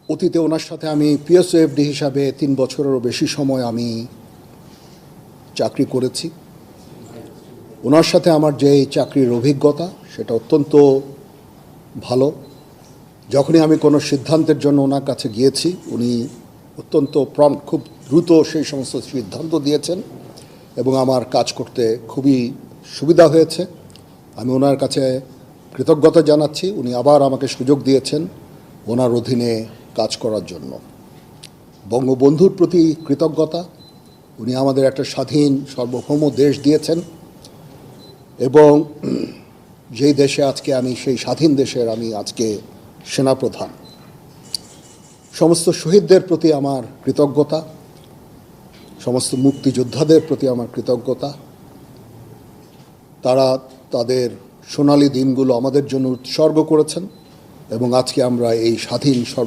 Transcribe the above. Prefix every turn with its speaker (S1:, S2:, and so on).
S1: অতীতে ওনার সাথে আমি পিএসওএফডি হিসাবে 3 বছরেরও বেশি সময় আমি চাকরি করেছি। ওনার সাথে আমার যে চাকরির অভিজ্ঞতা সেটা অত্যন্ত ভালো। যখনই আমি কোনো সিদ্ধান্তের জন্য ওনার কাছে গিয়েছি উনি অত্যন্ত খুব দ্রুত সেই সমস্ত সিদ্ধান্ত দিয়েছেন এবং আমার কাজ করতে খুবই সুবিধা হয়েছে। আমি ওনার কাছে কৃতজ্ঞতা জানাচ্ছি। উনি আবার আমাকে সুযোগ দিয়েছেন ওনার অধীনে কাজ করার জন্য। বঙ্গবন্ধুর প্রতি কৃতজ্ঞতা। উনি আমাদের একটা স্বাধীন সার্বভৌম দেশ দিয়েছেন এবং যেই দেশে আজকে আমি সেই স্বাধীন দেশের আমি আজকে সেনাপ্রধান। সমস্ত শহীদদের প্রতি আমার কৃতজ্ঞতা, সমস্ত মুক্তিযোদ্ধাদের প্রতি আমার কৃতজ্ঞতা। তারা তাদের সোনালী দিনগুলো আমাদের জন্য উৎসর্গ করেছেন এবং আজকে আমরা এই স্বাধীন